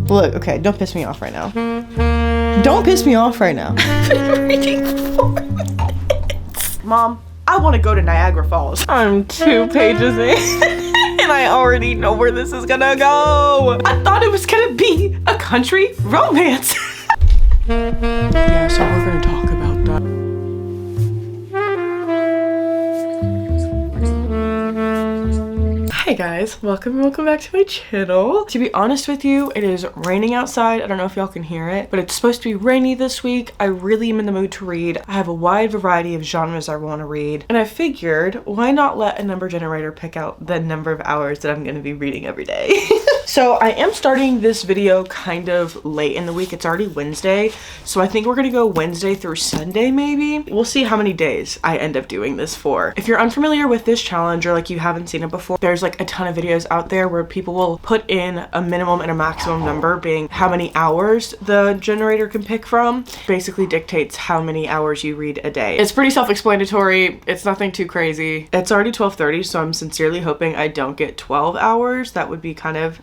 Look, okay, don't piss me off right now. Don't piss me off right now. I've been reading for 4 minutes. Mom, I want to go to Niagara Falls. I'm 2 pages in and I already know where this is gonna go. I thought it was gonna be a country romance. Yeah, so we're gonna talk about that. Hi guys, welcome back to my channel. To be honest with you, it is raining outside. I don't know if y'all can hear it, but it's supposed to be rainy this week. I really am in the mood to read. I have a wide variety of genres I want to read, and I figured why not let a number generator pick out the number of hours that I'm going to be reading every day. So I am starting this video kind of late in the week. It's already Wednesday, so I think we're gonna go Wednesday through Sunday maybe. We'll see how many days I end up doing this for. If you're unfamiliar with this challenge or like you haven't seen it before, there's like a ton of videos out there where people will put in a minimum and a maximum number, being how many hours the generator can pick from. Basically dictates how many hours you read a day. It's pretty self-explanatory. It's nothing too crazy. It's already 12:30, so I'm sincerely hoping I don't get 12 hours. That would be kind of...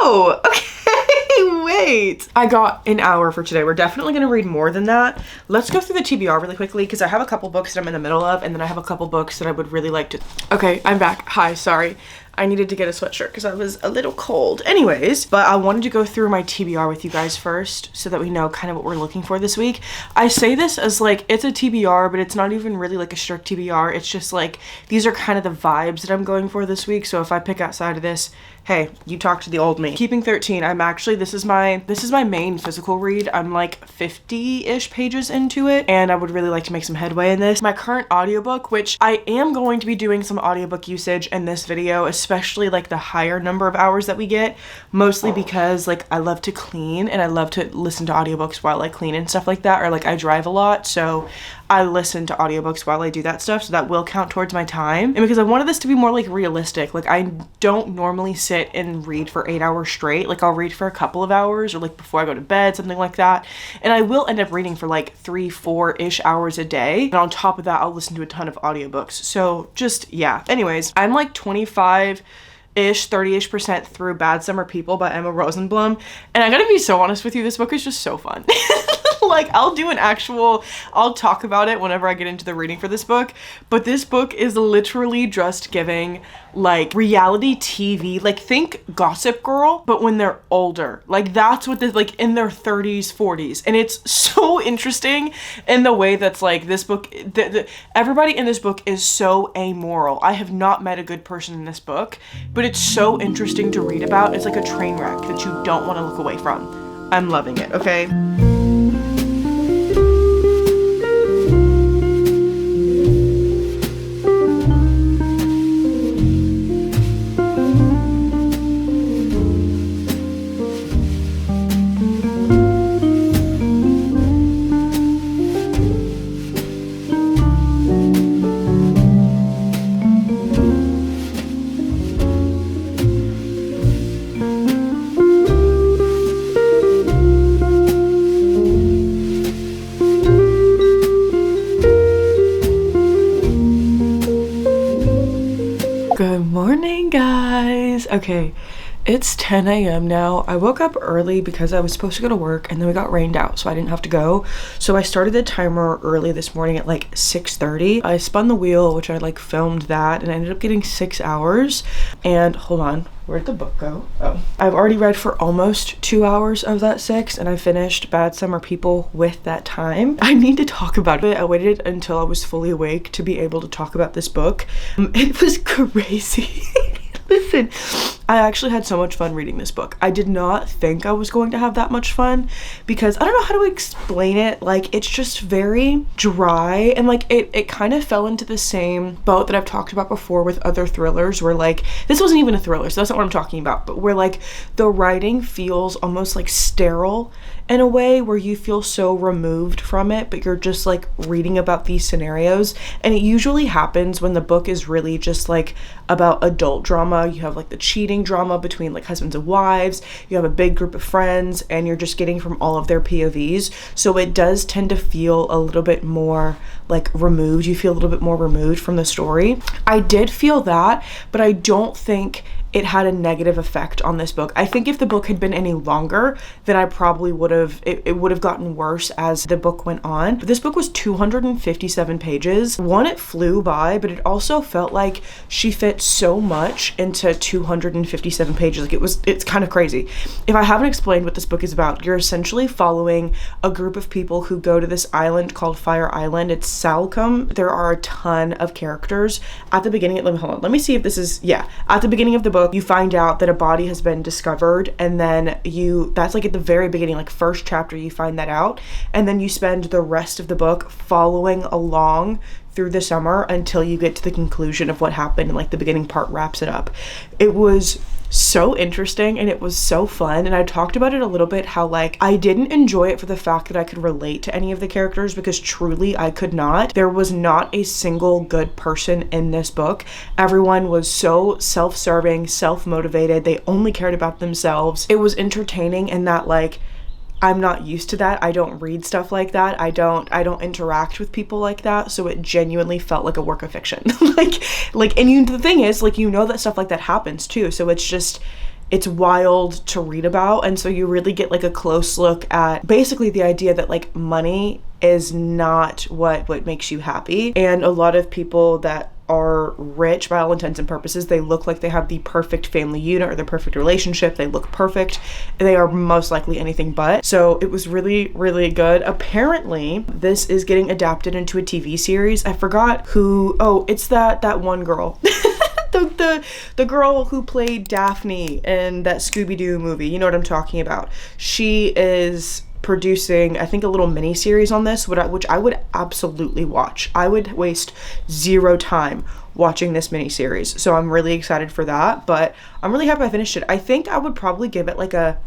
Oh, okay, wait. I got an hour for today. We're definitely gonna read more than that. Let's go through the TBR really quickly because I have a couple books that I'm in the middle of, and then I have a couple books that I would really like to... Okay, I'm back. Hi, sorry. I needed to get a sweatshirt because I was a little cold. Anyways, but I wanted to go through my TBR with you guys first so that we know kind of what we're looking for this week. I say this as like, it's a TBR, but it's not even really like a strict TBR. It's just like, these are kind of the vibes that I'm going for this week. So if I pick outside of this, hey, you talk to the old me. Keeping 13, I'm actually, this is my main physical read. I'm like 50-ish pages into it, and I would really like to make some headway in this. My current audiobook, which I am going to be doing some audiobook usage in this video, especially like the higher number of hours that we get, mostly because like I love to clean and I love to listen to audiobooks while I clean and stuff like that, or like I drive a lot, so I listen to audiobooks while I do that stuff, so that will count towards my time. And because I wanted this to be more like realistic, like I don't normally sit and read for 8 hours straight. Like I'll read for a couple of hours or like before I go to bed, something like that. And I will end up reading for like 3-4-ish hours a day. And on top of that, I'll listen to a ton of audiobooks. So just, yeah. Anyways, I'm like 25-ish, 30-ish% through Bad Summer People by Emma Rosenblum. And I gotta be so honest with you, this book is just so fun. Like I'll talk about it whenever I get into the reading for this book, but this book is literally just giving like reality TV, like think Gossip Girl, but when they're older. Like that's what this, like in their 30s, 40s. And it's so interesting in the way that's like this book, everybody in this book is so amoral. I have not met a good person in this book, but it's so interesting to read about. It's like a train wreck that you don't want to look away from. I'm loving it, okay? Good morning, guys. Okay, it's 10 a.m. now. I woke up early because I was supposed to go to work, and then we got rained out, so I didn't have to go. So I started the timer early this morning at like 6:30. I spun the wheel, which I like filmed that, and I ended up getting 6 hours. And hold on, where'd the book go? Oh, I've already read for almost 2 hours of that 6, and I finished Bad Summer People with that time. I need to talk about it. I waited until I was fully awake to be able to talk about this book. It was crazy. Listen, I actually had so much fun reading this book. I did not think I was going to have that much fun because I don't know how to explain it. Like, it's just very dry, and like it kind of fell into the same boat that I've talked about before with other thrillers where like, this wasn't even a thriller, so that's not what I'm talking about, but where like the writing feels almost like sterile in a way, where you feel so removed from it, but you're just like reading about these scenarios. And it usually happens when the book is really just like about adult drama. You have like the cheating drama between like husbands and wives, you have a big group of friends, and you're just getting from all of their POVs. So it does tend to feel a little bit more like removed. You feel a little bit more removed from the story. I did feel that, but I don't think it had a negative effect on this book. I think if the book had been any longer, then I probably would have, it would have gotten worse as the book went on. But this book was 257 pages. One, it flew by, but it also felt like she fit so much into 257 pages. Like it's kind of crazy. If I haven't explained what this book is about, you're essentially following a group of people who go to this island called Fire Island. It's Salcombe. There are a ton of characters. At the beginning, hold on, let me see if this is, yeah. At the beginning of the book, you find out that a body has been discovered, and then that's like at the very beginning, like first chapter, you find that out, and then you spend the rest of the book following along through the summer until you get to the conclusion of what happened, and like the beginning part wraps it up. It was so interesting and it was so fun, and I talked about it a little bit, how like I didn't enjoy it for the fact that I could relate to any of the characters, because truly I could not. There was not a single good person in this book. Everyone was so self-serving, self-motivated. They only cared about themselves. It was entertaining in that, like, I'm not used to that. I don't read stuff like that. I don't interact with people like that. So it genuinely felt like a work of fiction. And the thing is, like, you know that stuff like that happens too. So it's wild to read about. And so you really get like a close look at basically the idea that like money is not what makes you happy. And a lot of people that are rich, by all intents and purposes, they look like they have the perfect family unit or the perfect relationship. They look perfect. They are most likely anything but. So it was really, really good. Apparently, this is getting adapted into a TV series. I forgot who. Oh, it's that one girl. The girl who played Daphne in that Scooby-Doo movie. You know what I'm talking about. She is producing, I think, a little mini series on this, which I would absolutely watch. I would waste zero time watching this mini series. So I'm really excited for that, but I'm really happy I finished it. I think I would probably give it like a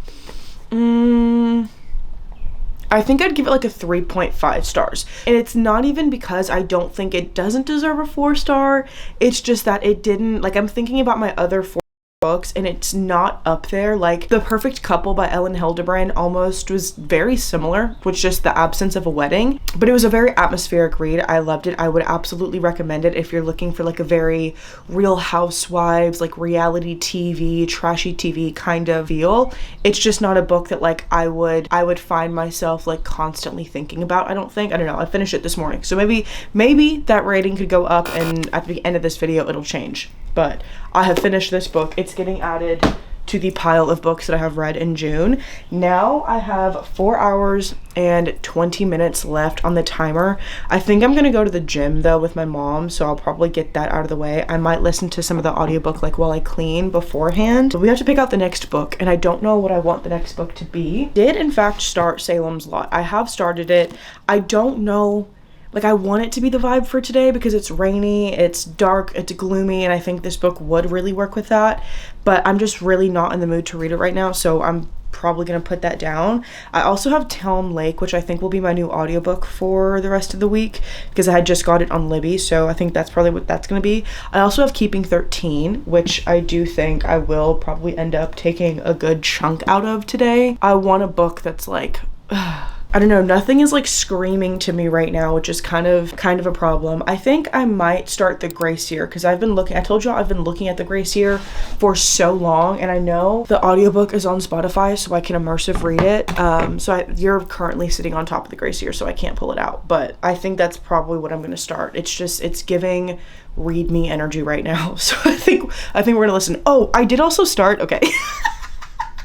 I think I'd give it like a 3.5 stars. And it's not even because I don't think it doesn't deserve a 4-star. It's just that it didn't, like, I'm thinking about my other 4 books and it's not up there. Like The Perfect Couple by Ellen Hildebrand almost was very similar, with just the absence of a wedding, but it was a very atmospheric read. I loved it. I would absolutely recommend it if you're looking for like a very Real Housewives, like reality TV, trashy TV kind of feel. It's just not a book that like I would find myself like constantly thinking about. I don't know. I finished it this morning, so maybe that rating could go up, and at the end of this video it'll change. But I have finished this book. It's getting added to the pile of books that I have read in June. Now I have 4 hours and 20 minutes left on the timer. I think I'm gonna go to the gym though with my mom, so I'll probably get that out of the way. I might listen to some of the audiobook like while I clean beforehand. But we have to pick out the next book, and I don't know what I want the next book to be. Did in fact start Salem's Lot. I have started it. I don't know, like, I want it to be the vibe for today because it's rainy, it's dark, it's gloomy, and I think this book would really work with that. But I'm just really not in the mood to read it right now, so I'm probably gonna put that down. I also have Talm Lake, which I think will be my new audiobook for the rest of the week because I had just got it on Libby, so I think that's probably what that's gonna be. I also have Keeping 13, which I do think I will probably end up taking a good chunk out of today. I want a book that's like, I don't know, nothing is like screaming to me right now, which is kind of a problem. I think I might start The Grey Seer because I told y'all I've been looking at The Grey Seer for so long, and I know the audiobook is on Spotify so I can immersive read it. You're currently sitting on top of The Grey Seer, so I can't pull it out, but I think that's probably what I'm gonna start. It's giving read me energy right now. So I think we're gonna listen. Oh, I did also start, okay.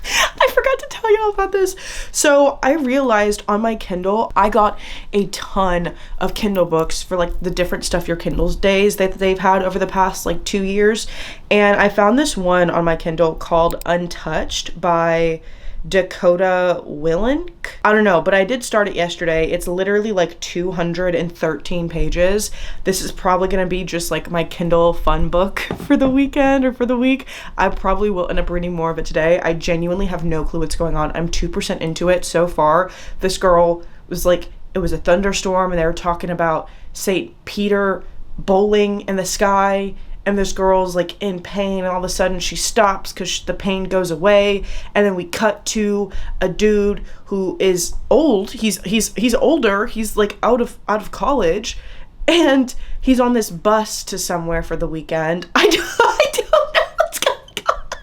I forgot to tell y'all about this. So I realized on my Kindle, I got a ton of Kindle books for like the different Stuff Your Kindles days that they've had over the past like 2 years. And I found this one on my Kindle called Untouched by Dakota Willink. I don't know, but I did start it yesterday. It's literally like 213 pages. This is probably gonna be just like my Kindle fun book for the weekend or for the week. I probably will end up reading more of it today. I genuinely have no clue what's going on. I'm 2% into it so far. This girl was like, it was a thunderstorm and they were talking about St. Peter bowling in the sky, and this girl's like in pain, and all of a sudden she stops because the pain goes away, and then we cut to a dude who is old. He's older. He's like out of college, and he's on this bus to somewhere for the weekend. I don't know what's going on.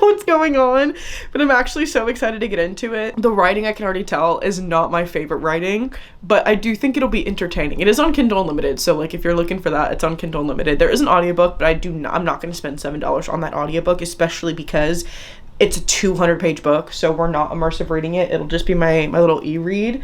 what's going on, but I'm actually so excited to get into it. The writing, I can already tell, is not my favorite writing, but I do think it'll be entertaining. It is on Kindle Unlimited, so like if you're looking for that, it's on Kindle Unlimited. There is an audiobook, but I'm not going to spend $7 on that audiobook, especially because it's a 200-page book, so we're not immersive reading it. It'll just be my little e-read.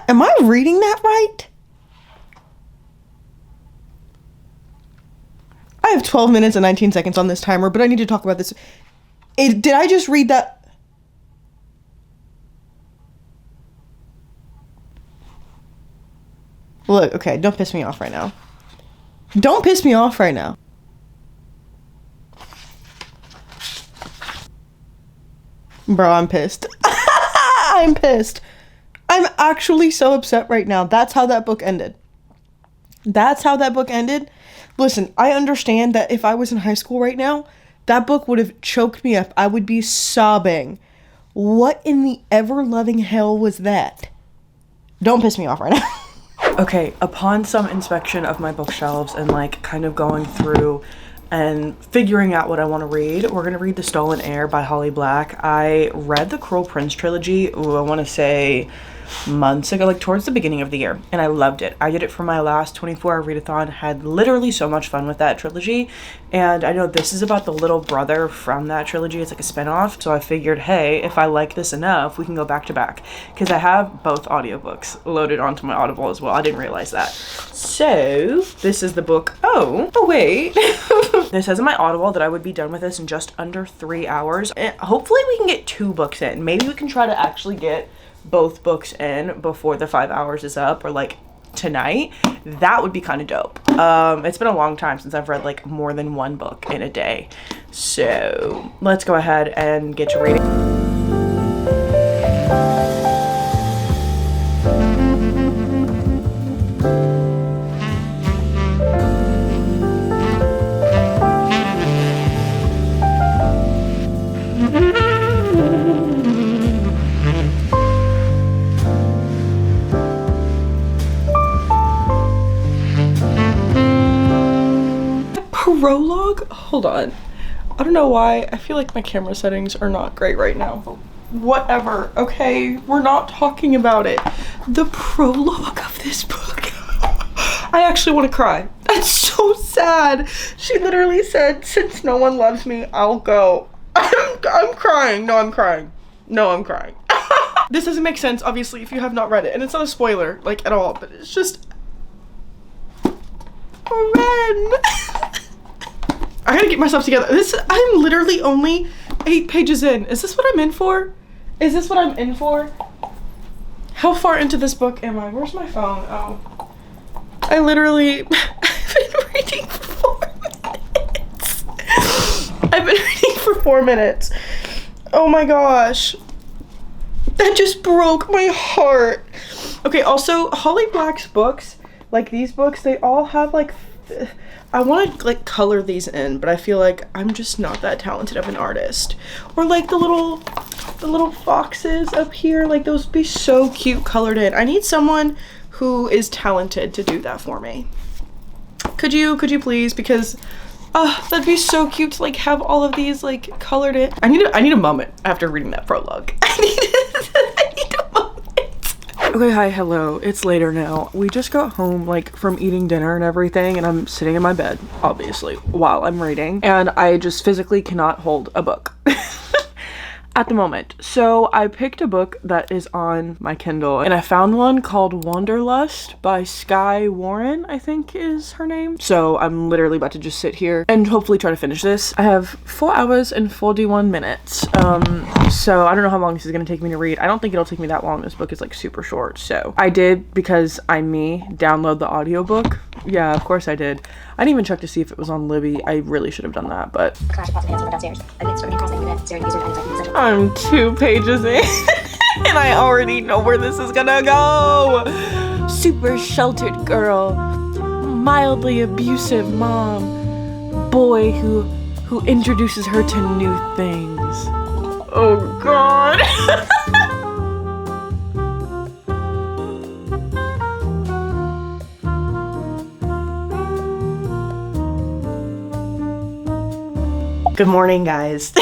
Am I reading that right? I have 12 minutes and 19 seconds on this timer, but I need to talk about this. Did I just read that? Look, okay, don't piss me off right now. Don't piss me off right now. Bro, I'm pissed. I'm pissed. I'm actually so upset right now. That's how that book ended. That's how that book ended. Listen, I understand that if I was in high school right now, that book would have choked me up. I would be sobbing. What in the ever-loving hell was that? Don't piss me off right now. Okay, upon some inspection of my bookshelves and like kind of going through and figuring out what I want to read, we're going to read The Stolen Heir by Holly Black. I read the Cruel Prince trilogy, I want to say months ago, like towards the beginning of the year, and I loved it. I did it for my last 24-hour readathon, had literally so much fun with that trilogy, and I know this is about the little brother from that trilogy. It's like a spinoff, so I figured, hey, if I like this enough, we can go back to back, because I have both audiobooks loaded onto my Audible as well. I didn't realize that. So this is the book. Oh wait. This says in my Audible that I would be done with this in just under 3 hours, and hopefully we can get 2 books in. Maybe we can try to actually get both books in before the 5 hours is up, or like tonight. That would be kind of dope. It's been a long time since I've read like more than one book in a day, so let's go ahead and get to reading. Prologue? Hold on. I don't know why. I feel like my camera settings are not great right now. Whatever. Okay, we're not talking about it. The prologue of this book. I actually want to cry. That's so sad. She literally said, since no one loves me, I'll go. I'm crying. No, I'm crying. No, I'm crying. This doesn't make sense, obviously, if you have not read it. And it's not a spoiler, like, at all. But it's just... Ren. I gotta get myself together. I'm literally only 8 pages in. Is this what I'm in for? Is this what I'm in for? How far into this book am I? Where's my phone? Oh. I literally... I've been reading for 4 minutes. I've been reading for 4 minutes. Oh my gosh. That just broke my heart. Okay, also, Holly Black's books, like these books, they all have like... I want to like color these in, but I feel like I'm just not that talented of an artist. Or like the little foxes up here, like those would be so cute colored in. I need someone who is talented to do that for me. Could you please? Because that'd be so cute to like have all of these like colored in. I need a moment after reading that prologue. I need a moment. Okay, hi, hello. It's later now. We just got home, like, from eating dinner and everything, and I'm sitting in my bed, obviously, while I'm reading, and I just physically cannot hold a book. At the moment. So I picked a book that is on my Kindle, and I found one called Wanderlust by Skye Warren, I think is her name. So I'm literally about to just sit here and hopefully try to finish this. I have 4 hours and 41 minutes. So I don't know how long this is gonna take me to read. I don't think it'll take me that long. This book is like super short. So I did, because I'm me, download the audiobook. Yeah, of course I did. I didn't even check to see if it was on Libby. I really should have done that, but I'm 2 pages in and I already know where this is gonna go. Super sheltered girl, mildly abusive mom, boy who introduces her to new things. Oh God. Good morning, guys.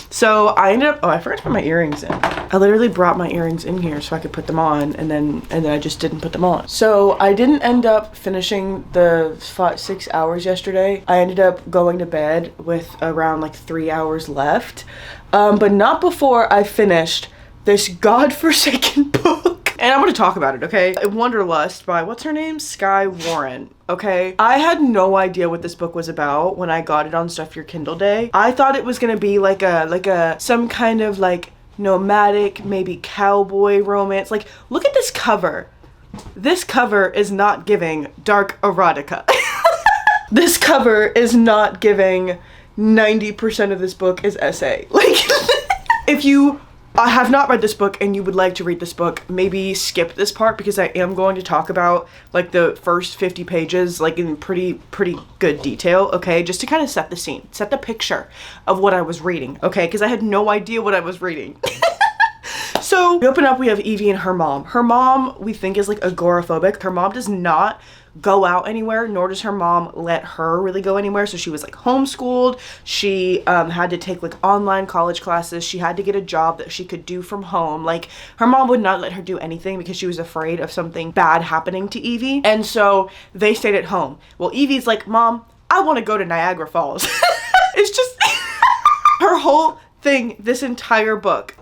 So I ended up, I forgot to put my earrings in. I literally brought my earrings in here so I could put them on, and then I just didn't put them on. So I didn't end up finishing the 6 hours yesterday. I ended up going to bed with around like 3 hours left, but not before I finished this godforsaken book. And I'm gonna talk about it, okay? Wanderlust by, what's her name? Skye Warren, okay? I had no idea what this book was about when I got it on Stuff Your Kindle Day. I thought it was gonna be like some kind of like nomadic, maybe cowboy romance. Like, look at this cover. This cover is not giving dark erotica. This cover is not giving 90% of this book is essay. Like, if you have not read this book and you would like to read this book, maybe skip this part, because I am going to talk about like the first 50 pages like in pretty good detail, okay? Just to kind of set the scene, set the picture of what I was reading, okay? Because I had no idea what I was reading. So we open up, we have Evie and her mom. Her mom, we think, is like agoraphobic. Her mom does not go out anywhere, nor does her mom let her really go anywhere. So she was like homeschooled. She had to take like online college classes. She had to get a job that she could do from home. Like, her mom would not let her do anything because she was afraid of something bad happening to Evie. And so they stayed at home. Well, Evie's like, Mom, I want to go to Niagara Falls. It's just her whole thing, this entire book.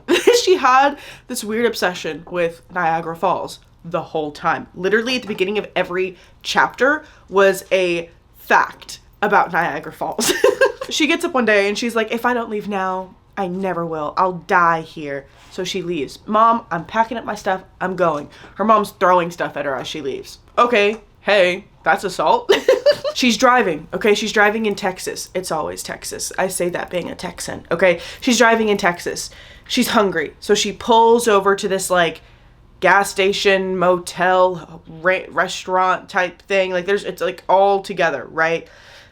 She had this weird obsession with Niagara Falls the whole time. Literally at the beginning of every chapter was a fact about Niagara Falls. She gets up one day and she's like, if I don't leave now, I never will. I'll die here. So she leaves. Mom, I'm packing up my stuff. I'm going. Her mom's throwing stuff at her as she leaves. Okay, hey, that's assault. She's driving, okay? She's driving in Texas. It's always Texas. I say that being a Texan, okay? She's driving in Texas. She's hungry. So she pulls over to this like gas station, motel, restaurant type thing. Like, it's like all together, right?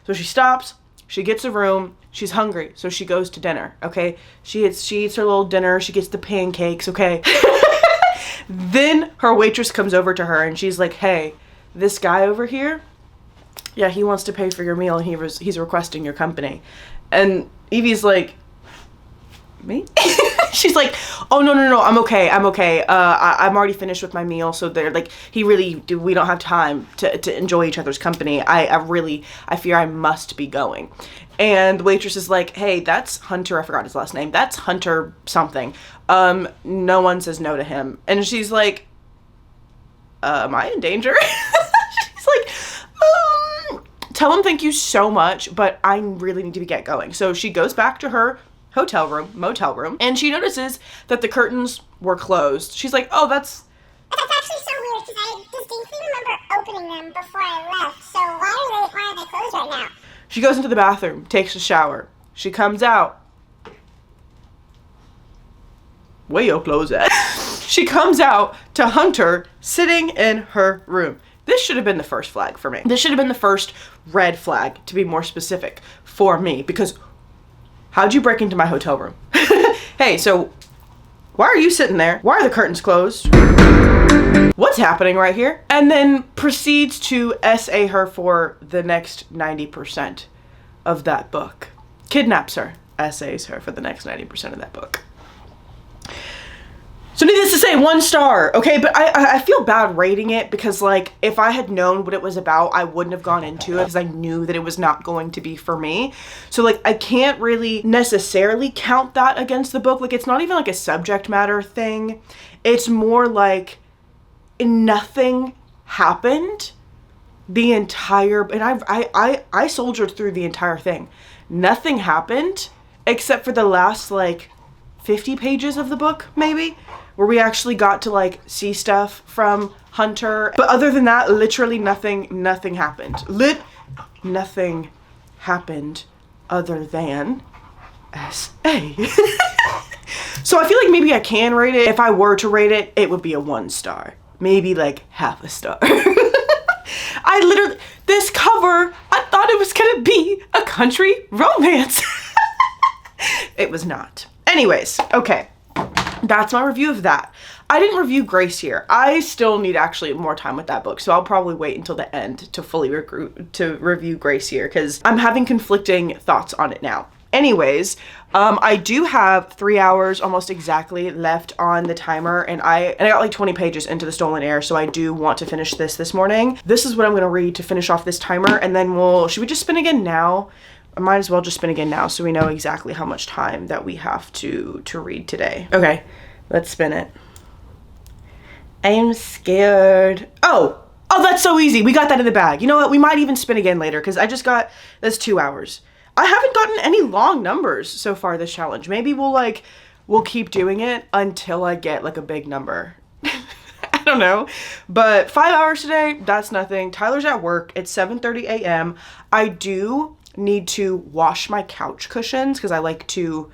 So she stops, she gets a room, she's hungry, so she goes to dinner, okay? She eats her little dinner, she gets the pancakes, okay? Then her waitress comes over to her and she's like, hey, this guy over here, yeah, he wants to pay for your meal and he's requesting your company. And Evie's like, me? She's like, oh, no, I'm okay. I'm already finished with my meal. So they're like, we don't have time to enjoy each other's company. I fear I must be going. And the waitress is like, hey, that's Hunter. I forgot his last name. That's Hunter something. No one says no to him. And she's like, am I in danger? She's like, tell him thank you so much, but I really need to get going. So she goes back to her motel room, and she notices that the curtains were closed. She's like, oh, that's actually so weird, because I distinctly remember opening them before I left. So why are they closed right now? She goes into the bathroom, takes a shower. She comes out. Where your clothes at? She comes out to Hunter sitting in her room. This should have been the first flag for me. This should have been the first red flag, to be more specific, for me, because how'd you break into my hotel room? Hey, so why are you sitting there? Why are the curtains closed? What's happening right here? And then proceeds to essay her for the next 90% of that book. Kidnaps her, essays her for the next 90% of that book. So needless to say, 1 star, okay? But I feel bad rating it because, like, if I had known what it was about, I wouldn't have gone into it because I knew that it was not going to be for me. So, like, I can't really necessarily count that against the book. Like, it's not even, like, a subject matter thing. It's more like nothing happened the entire, and I soldiered through the entire thing. Nothing happened except for the last, like, 50 pages of the book, maybe, where we actually got to, like, see stuff from Hunter. But other than that, literally nothing happened. Nothing happened other than S.A. So I feel like maybe I can rate it. If I were to rate it, it would be a 1 star. Maybe, like, half a star. This cover, I thought it was gonna be a country romance. It was not. Anyways, okay. That's my review of that. I didn't review Grace here. I still need actually more time with that book, so I'll probably wait until the end to fully review Grace here because I'm having conflicting thoughts on it now. Anyways, I do have 3 hours almost exactly left on the timer, and I got like 20 pages into the Stolen Heir, so I do want to finish this morning. This is what I'm going to read to finish off this timer, and then should we just spin again now? I might as well just spin again now so we know exactly how much time that we have to read today. Okay, let's spin it. I am scared. Oh, that's so easy. We got that in the bag. You know what? We might even spin again later because that's 2 hours. I haven't gotten any long numbers so far this challenge. Maybe we'll keep doing it until I get like a big number. I don't know. But 5 hours today, that's nothing. Tyler's at work. It's 7:30 a.m. I do need to wash my couch cushions because I like to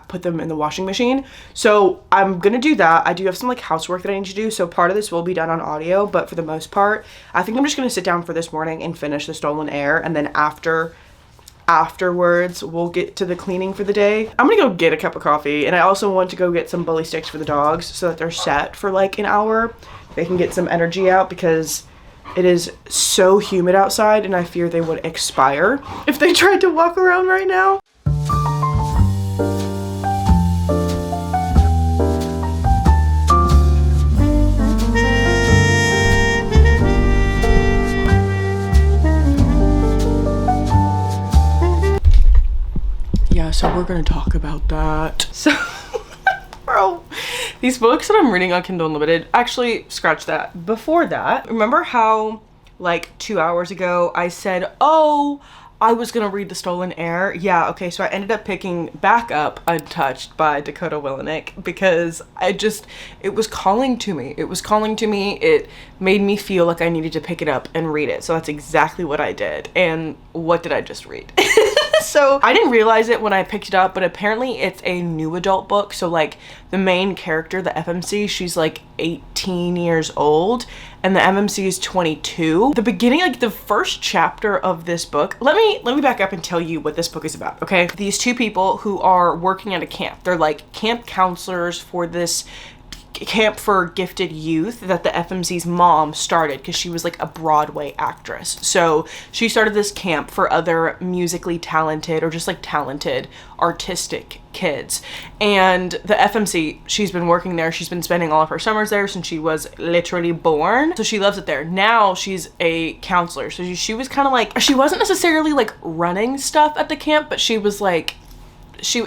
put them in the washing machine. So I'm gonna do that. I do have some like housework that I need to do, so part of this will be done on audio, but for the most part, I think I'm just gonna sit down for this morning and finish the Stolen Heir, and then afterwards we'll get to the cleaning for the day. I'm gonna go get a cup of coffee, and I also want to go get some bully sticks for the dogs so that they're set for like an hour. They can get some energy out because it is so humid outside and I fear they would expire if they tried to walk around right now. Yeah, so we're gonna talk about that. So, bro, these books that I'm reading on Kindle Unlimited, actually, scratch that. Before that, remember how like 2 hours ago I said, oh, I was gonna read The Stolen Heir? Yeah, okay, so I ended up picking back up Untouched by Dakota Willenick because it was calling to me. It was calling to me. It made me feel like I needed to pick it up and read it. So that's exactly what I did. And what did I just read? So I didn't realize it when I picked it up, but apparently it's a new adult book. So like the main character, the FMC, she's like 18 years old and the MMC is 22. The beginning, like the first chapter of this book, let me back up and tell you what this book is about, okay? These two people who are working at a camp, they're like camp counselors for this camp for gifted youth that the FMC's mom started because she was like a Broadway actress. So she started this camp for other musically talented or just like talented artistic kids. And the FMC, she's been working there. She's been spending all of her summers there since she was literally born. So she loves it there. Now she's a counselor. So she was kind of like, she wasn't necessarily like running stuff at the camp, but she was like, she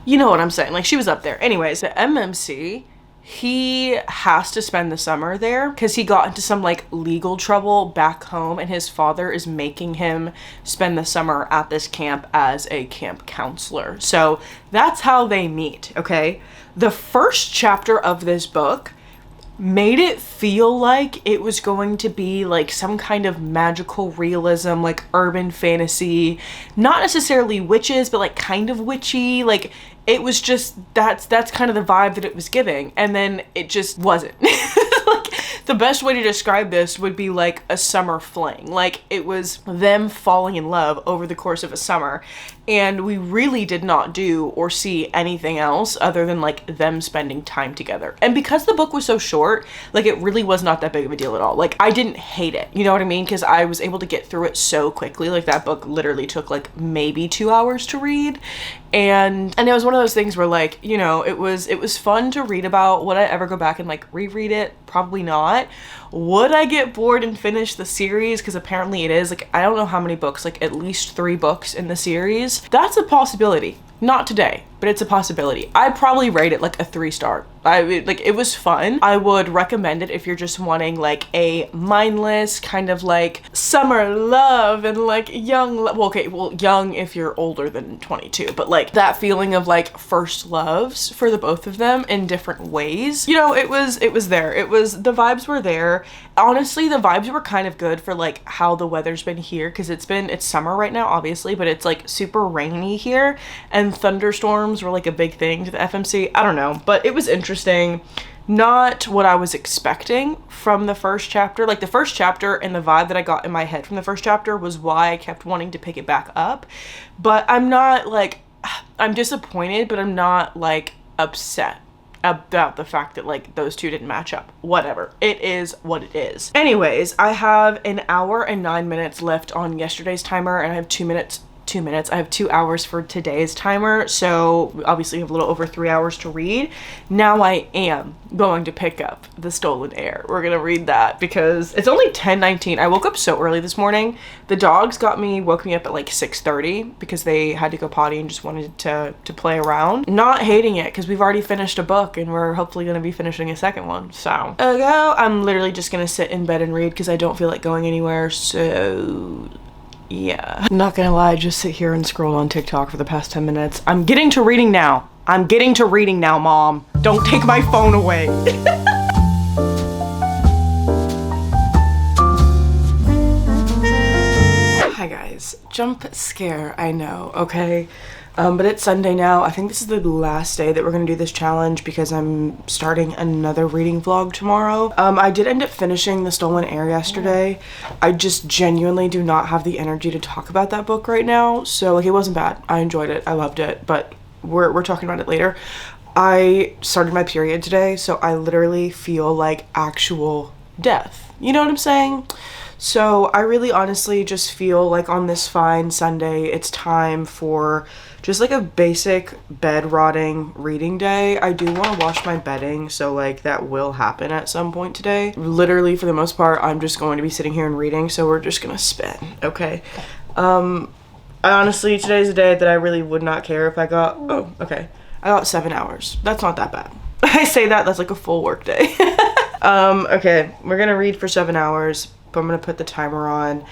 you know what I'm saying? Like she was up there. Anyways, the MMC, he has to spend the summer there because he got into some like legal trouble back home and his father is making him spend the summer at this camp as a camp counselor. So that's how they meet, okay? The first chapter of this book made it feel like it was going to be like some kind of magical realism, like urban fantasy, not necessarily witches, but like kind of witchy. Like it was just, that's kind of the vibe that it was giving. And then it just wasn't. Like the best way to describe this would be like a summer fling. Like it was them falling in love over the course of a summer. And we really did not do or see anything else other than like them spending time together. And because the book was so short, like it really was not that big of a deal at all. Like I didn't hate it, you know what I mean? Because I was able to get through it so quickly. Like that book literally took like maybe 2 hours to read. And it was one of those things where like, you know, it was fun to read about. Would I ever go back and like reread it? Probably not. Would I get bored and finish the series? Because apparently it is like, I don't know how many books, like at least 3 books in the series. That's a possibility. Not today, but it's a possibility. I'd probably rate it like a 3-star. It was fun. I would recommend it if you're just wanting like a mindless kind of like summer love and like young, young if you're older than 22, but like that feeling of like first loves for the both of them in different ways. You know, it was there. The vibes were there. Honestly, the vibes were kind of good for like how the weather's been here, because it's summer right now, obviously, but it's like super rainy here, and thunderstorms were like a big thing to the FMC. I don't know, but it was interesting. Not what I was expecting from the first chapter. Like the first chapter and the vibe that I got in my head from the first chapter was why I kept wanting to pick it back up. But I'm not like, I'm disappointed, but I'm not like upset about the fact that like those two didn't match up. Whatever. It is what it is. Anyways, I have an hour and 9 minutes left on yesterday's timer, and I have 2 minutes. I have 2 hours for today's timer, so we obviously have a little over 3 hours to read. Now I am going to pick up The Stolen Heir. We're gonna read that because it's only 10:19. I woke up so early this morning. The dogs woke me up at like 6:30 because they had to go potty and just wanted to play around. Not hating it because we've already finished a book and we're hopefully gonna be finishing a second one. So I'm literally just gonna sit in bed and read because I don't feel like going anywhere. So yeah, I'm not gonna lie, I just sit here and scroll on TikTok for the past 10 minutes. I'm getting to reading now. Mom. Don't take my phone away. Hi guys, jump scare, I know, okay? But it's Sunday now. I think this is the last day that we're gonna do this challenge because I'm starting another reading vlog tomorrow. I did end up finishing The Stolen Heir yesterday. I just genuinely do not have the energy to talk about that book right now. So like, it wasn't bad. I enjoyed it. I loved it, but we're talking about it later. I started my period today, so I literally feel like actual death. You know what I'm saying? So I really honestly just feel like on this fine Sunday, it's time for just like a basic bed rotting reading day. I do want to wash my bedding, so like that will happen at some point today. Literally, for the most part, I'm just going to be sitting here and reading, so we're just gonna spin, okay? Honestly, today's a day that I really would not care if I got, I got 7 hours. That's not that bad. I say that's like a full work day. Okay, we're gonna read for 7 hours, but I'm gonna put the timer on,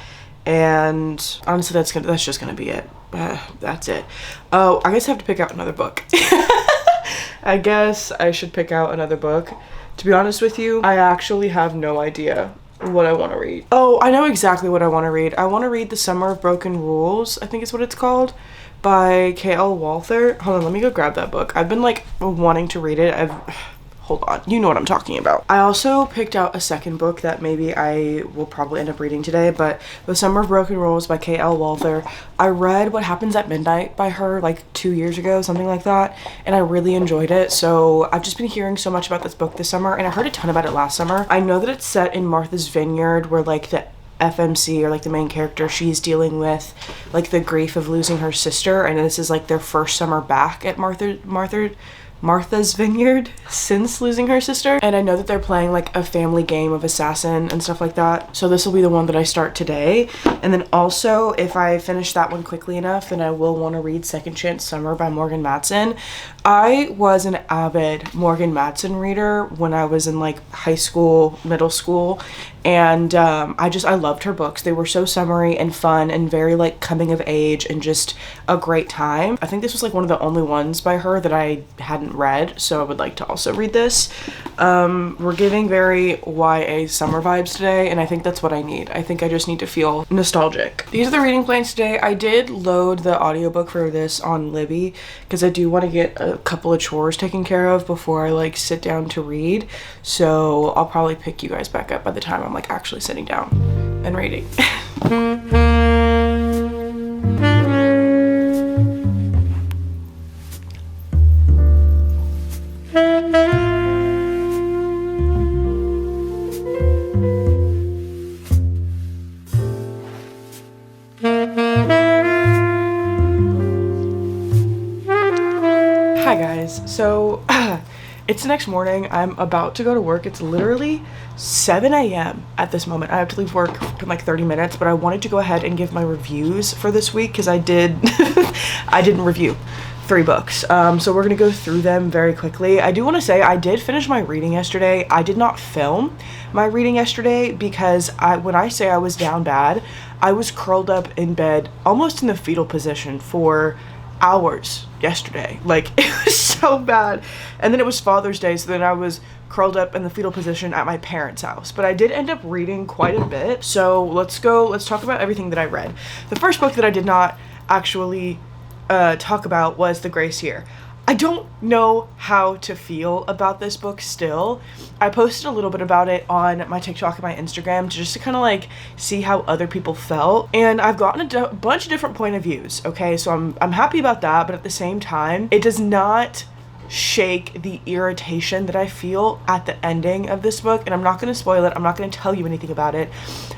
and honestly that's just gonna be it. That's it. Oh, I guess I have to pick out another book. I guess I should pick out another book. To be honest with you, I actually have no idea what I want to read. Oh, I know exactly what I want to read. I want to read The Summer of Broken Rules, I think is what it's called, by K.L. Walther. Hold on, let me go grab that book. I've been like wanting to read it. Hold on, you know what I'm talking about. I also picked out a second book that maybe I will probably end up reading today, but The Summer of Broken Rules by K.L. Walther. I read What Happens at Midnight by her like 2 years ago, something like that, and I really enjoyed it. So I've just been hearing so much about this book this summer, and I heard a ton about it last summer. I know that it's set in Martha's Vineyard, where like the FMC, or like the main character, she's dealing with like the grief of losing her sister, and this is like their first summer back at Martha's Vineyard since losing her sister. And I know that they're playing like a family game of assassin and stuff like that, so this will be the one that I start today. And then also, if I finish that one quickly enough, then I will want to read Second Chance Summer by Morgan Matson. I was an avid Morgan Matson reader when I was in like high school, middle school, and I loved her books. They were so summery and fun and very like coming of age and just a great time. I think this was like one of the only ones by her that I hadn't read, so I would like to also read this. We're giving very YA summer vibes today, and I think that's what I need. I think I just need to feel nostalgic. These are the reading plans today. I did load the audiobook for this on Libby because I do want to get a couple of chores taken care of before I like sit down to read, so I'll probably pick you guys back up by the time I'm like actually sitting down and reading. guys, so it's the next morning. I'm about to go to work. It's literally 7 a.m. at this moment. I have to leave work in like 30 minutes, but I wanted to go ahead and give my reviews for this week because I didn't review 3 books. So we're gonna go through them very quickly. I do want to say I did finish my reading yesterday. I did not film my reading yesterday because when I say I was down bad, I was curled up in bed almost in the fetal position for hours yesterday. Like, it was so bad. And then it was Father's Day, so then I was curled up in the fetal position at my parents' house. But I did end up reading quite a bit. So let's talk about everything that I read. The first book that I did not actually talk about was The Grace Year. I don't know how to feel about this book still. I posted a little bit about it on my TikTok and my Instagram just to kind of like see how other people felt, and I've gotten a bunch of different point of views. Okay, so I'm happy about that, but at the same time, it does not shake the irritation that I feel at the ending of this book. And I'm not going to spoil it. I'm not going to tell you anything about it.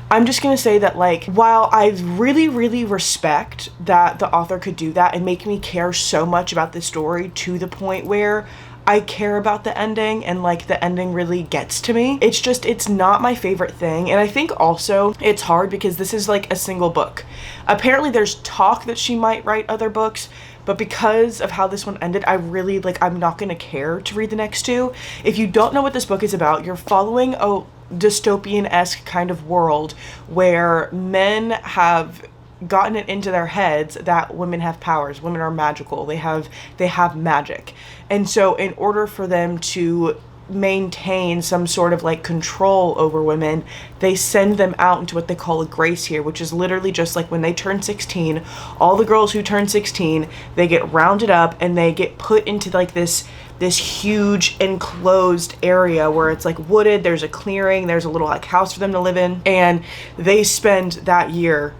I'm just going to say that, like, while I really, really respect that the author could do that and make me care so much about the story to the point where I care about the ending and like the ending really gets to me, it's not my favorite thing. And I think also it's hard because this is like a single book. Apparently there's talk that she might write other books, but because of how this one ended, I really, like, I'm not gonna care to read the next 2. If you don't know what this book is about, you're following a dystopian-esque kind of world where men have gotten it into their heads that women have powers, women are magical, they have magic. And so in order for them to maintain some sort of like control over women, they send them out into what they call a grace year, which is literally just like when they turn 16, all the girls who turn 16, they get rounded up and they get put into like this huge enclosed area where it's like wooded, there's a clearing, there's a little like house for them to live in, and they spend that year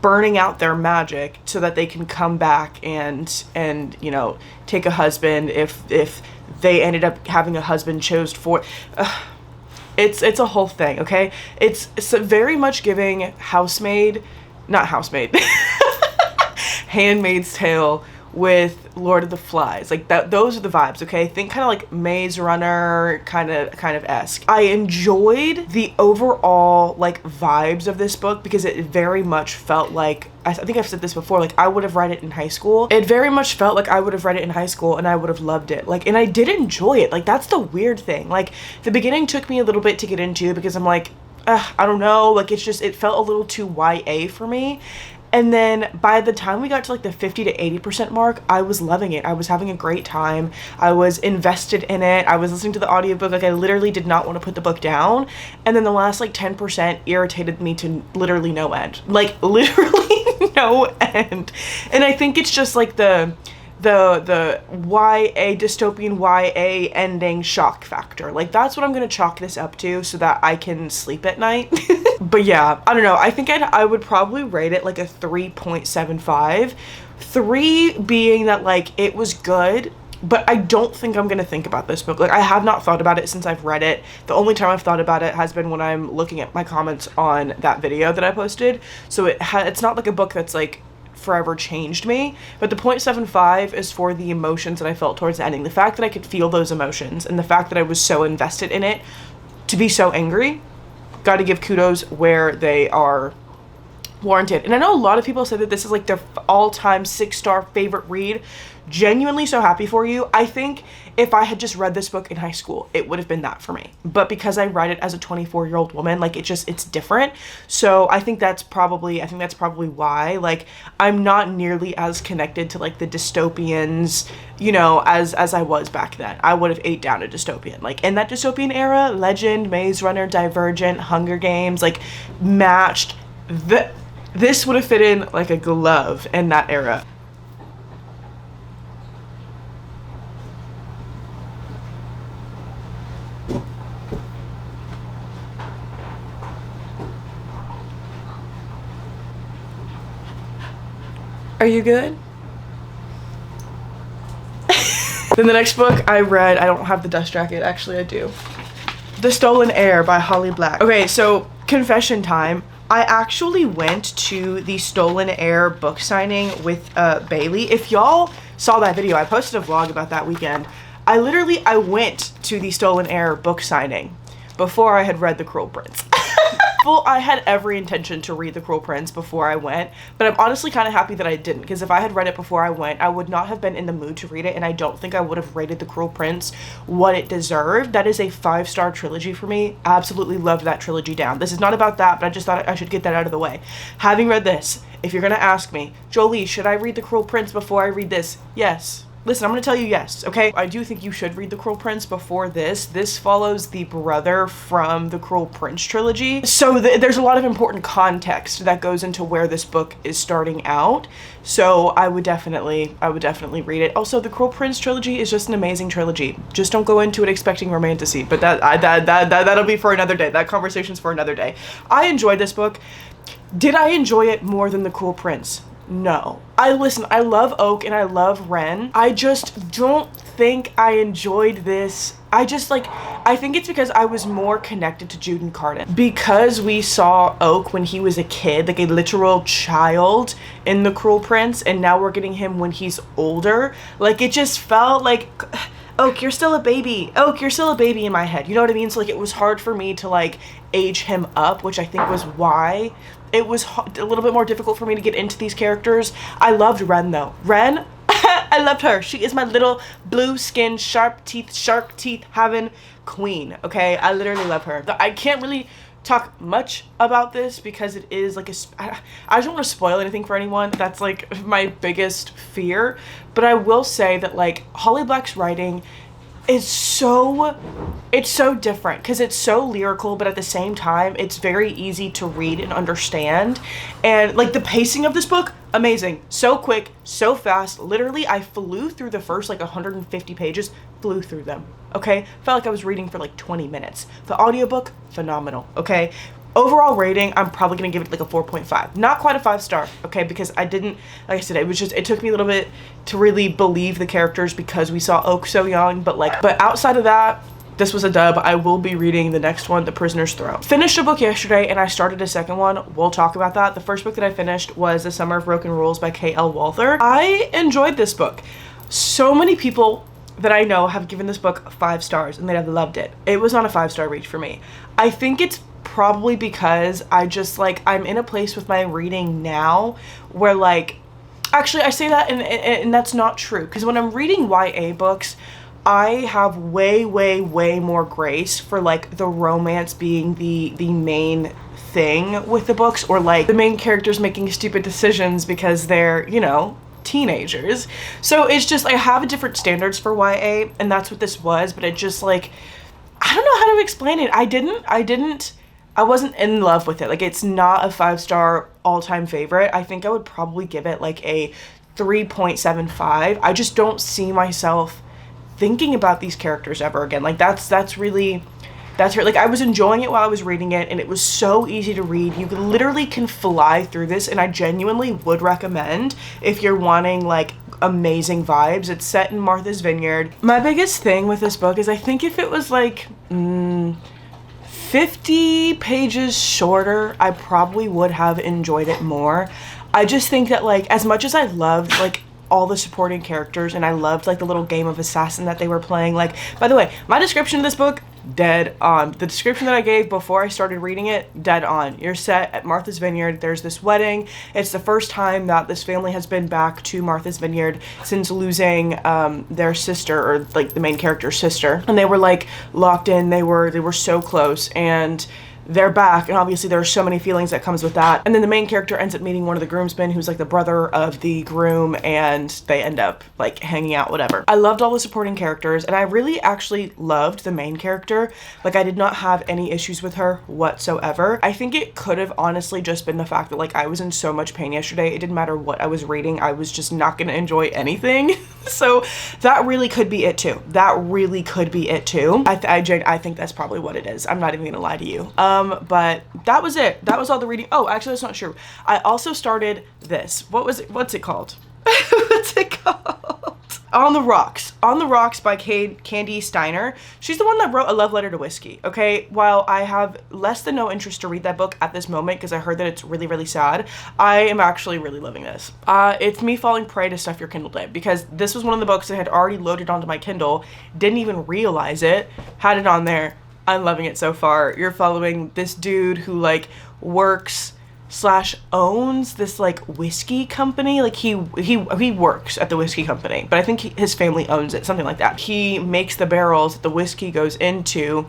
burning out their magic so that they can come back and you know, take a husband if they ended up having a husband chose for. It's a whole thing, okay? It's very much giving Handmaid's Tale with Lord of the Flies. Like that, those are the vibes, okay? Think kind of like Maze Runner kind of esque. I enjoyed the overall like vibes of this book because it very much felt like, I think I've said this before, like I would have read it in high school. It very much felt like I would have read it in high school and I would have loved it. Like, and I did enjoy it. Like, that's the weird thing. Like, the beginning took me a little bit to get into because I'm like, I don't know, like it felt a little too YA for me. And then by the time we got to like the 50 to 80% mark, I was loving it. I was having a great time. I was invested in it. I was listening to the audiobook. Like, I literally did not want to put the book down. And then the last like 10% irritated me to literally no end. Like, literally no end. And I think it's just like the YA, dystopian YA ending shock factor. Like, that's what I'm gonna chalk this up to so that I can sleep at night. But yeah, I don't know. I think I would probably rate it like a 3.75. 3 being that like it was good, but I don't think I'm gonna think about this book. Like, I have not thought about it since I've read it. The only time I've thought about it has been when I'm looking at my comments on that video that I posted. So it's not like a book that's like forever changed me, but the 0.75 is for the emotions that I felt towards the ending. The fact that I could feel those emotions and the fact that I was so invested in it to be so angry, gotta give kudos where they are warranted. And I know a lot of people say that this is like their all-time 6-star favorite read. Genuinely so happy for you. I think if I had just read this book in high school, it would have been that for me. But because I read it as a 24-year-old woman, like it's different. So I think that's probably why, like, I'm not nearly as connected to like the dystopians, you know, as I was back then. I would have ate down a dystopian. Like, in that dystopian era, Legend, Maze Runner, Divergent, Hunger Games, like matched. This would have fit in like a glove in that era. Are you good? Then the next book I read, I don't have the dust jacket, actually I do. The Stolen Heir by Holly Black. Okay, so confession time. I actually went to the Stolen Heir book signing with Bailey. If y'all saw that video, I posted a vlog about that weekend. I went to the Stolen Heir book signing before I had read The Cruel Prince. Well, I had every intention to read The Cruel Prince before I went, but I'm honestly kind of happy that I didn't, because if I had read it before I went, I would not have been in the mood to read it, and I don't think I would have rated The Cruel Prince what it deserved. That is a 5-star trilogy for me. Absolutely loved that trilogy down. This is not about that, but I just thought I should get that out of the way. Having read this, if you're gonna ask me, Jolie, should I read The Cruel Prince before I read this? Yes. Listen, I'm gonna tell you yes, okay? I do think you should read The Cruel Prince before this. This follows the brother from the Cruel Prince trilogy. So there's a lot of important context that goes into where this book is starting out. So I would definitely read it. Also, the Cruel Prince trilogy is just an amazing trilogy. Just don't go into it expecting romantasy, but that'll be for another day. That conversation's for another day. I enjoyed this book. Did I enjoy it more than The Cruel Prince? No. I love Oak and I love Ren. I just don't think I enjoyed this. I think it's because I was more connected to Jude and Carden. Because we saw Oak when he was a kid, like a literal child in The Cruel Prince, and now we're getting him when he's older. Like, it just felt like, Oak, you're still a baby. Oak, you're still a baby in my head. You know what I mean? So, like, it was hard for me to, like, age him up, which I think was why it was a little bit more difficult for me to get into these characters. I loved Ren, though. Ren, I loved her. She is my little blue skin, shark teeth having queen, okay? I literally love her. I can't really talk much about this because it is like I don't want to spoil anything for anyone. That's like my biggest fear. But I will say that like Holly Black's writing is so different because it's so lyrical, but at the same time it's very easy to read and understand. And like the pacing of this book, amazing. So quick, so fast. Literally I flew through the first like 150 pages, flew through them. Okay, felt like I was reading for like 20 minutes. The audiobook, phenomenal. Okay, overall rating, I'm probably gonna give it like a 4.5. Not quite a 5-star, okay, because I didn't, like I said, it took me a little bit to really believe the characters because we saw Oak so young, but outside of that, this was a dub. I will be reading the next one, The Prisoner's Throne. Finished a book yesterday and I started a second one. We'll talk about that. The first book that I finished was The Summer of Broken Rules by K.L. Walther. I enjoyed this book. So many people that I know have given this book 5 stars and they have loved it. It was not a 5-star reach for me. I think it's probably because I'm in a place with my reading now where like, actually I say that and that's not true, because when I'm reading YA books, I have way more grace for like the romance being the main thing with the books, or like the main characters making stupid decisions because they're, you know, teenagers. So it's just, I have different standards for YA, and that's what this was, but it just like, I don't know how to explain it. I wasn't in love with it. Like, it's not a 5-star all-time favorite. I think I would probably give it like a 3.75. I just don't see myself thinking about these characters ever again. Like that's really like, I was enjoying it while I was reading it, and it was so easy to read. You literally can fly through this, and I genuinely would recommend if you're wanting like amazing vibes. It's set in Martha's Vineyard. My biggest thing with this book is I think if it was like 50 pages shorter, I probably would have enjoyed it more. I just think that like, as much as I loved like all the supporting characters, and I loved like the little game of assassin that they were playing. Like, by the way, my description of this book, dead on. The description that I gave before I started reading it, dead on. You're set at Martha's Vineyard. There's this wedding. It's the first time that this family has been back to Martha's Vineyard since losing their sister, or like the main character's sister. And they were like locked in. They were so close, and they're back, and obviously there are so many feelings that comes with that. And then the main character ends up meeting one of the groomsmen who's like the brother of the groom, and they end up like hanging out, whatever. I loved all the supporting characters, and I really actually loved the main character. Like, I did not have any issues with her whatsoever. I think it could have honestly just been the fact that like I was in so much pain yesterday. It didn't matter what I was reading. I was just not gonna enjoy anything. So that really could be it too. I think that's probably what it is. I'm not even gonna lie to you. But that was it. That was all the reading. Oh, actually, that's not true. I also started this. What's it called? What's it called? On the Rocks. On the Rocks by Candy Steiner. She's the one that wrote A Love Letter to Whiskey, okay? While I have less than no interest to read that book at this moment because I heard that it's really, really sad, I am actually really loving this. It's me falling prey to stuff your Kindle did, because this was one of the books that I had already loaded onto my Kindle, didn't even realize it, had it on there. I'm loving it so far. You're following this dude who like works / owns this like whiskey company. Like he works at the whiskey company, but I think his family owns it, something like that. He makes the barrels that the whiskey goes into,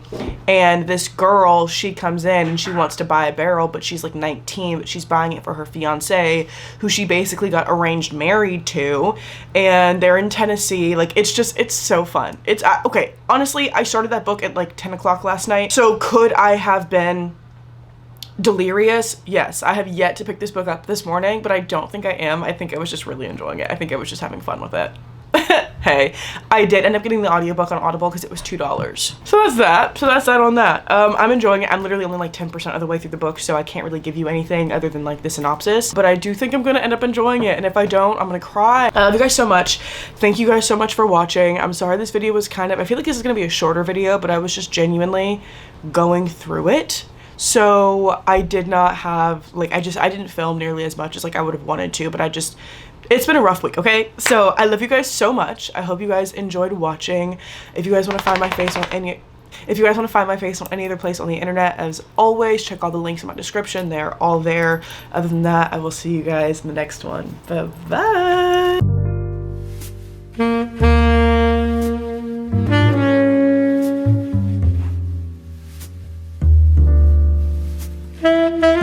and this girl, she comes in and she wants to buy a barrel, but she's like 19, but she's buying it for her fiance, who she basically got arranged married to, and they're in Tennessee. Like it's so fun. It's okay, honestly, I started that book at like 10 o'clock last night, so could I have been delirious? Yes. I have yet to pick this book up this morning, but I don't think I am. I think I was just really enjoying it. I think I was just having fun with it. Hey, I did end up getting the audiobook on Audible because it was $2. So that's that. So that's that on that. I'm enjoying it. I'm literally only like 10% of the way through the book, so I can't really give you anything other than like the synopsis, but I do think I'm gonna end up enjoying it, and if I don't, I'm gonna cry. I love you guys so much. Thank you guys so much for watching. I'm sorry this video was kind of, I feel like this is gonna be a shorter video, but I was just genuinely going through it. So I did not have, like, I didn't film nearly as much as like I would have wanted to, but it's been a rough week, okay? So I love you guys so much. I hope you guys enjoyed watching. If you guys want to find my face on any other place on the internet, as always, check all the links in my description. They're all there. Other than that, I will see you guys in the next one. Bye-bye.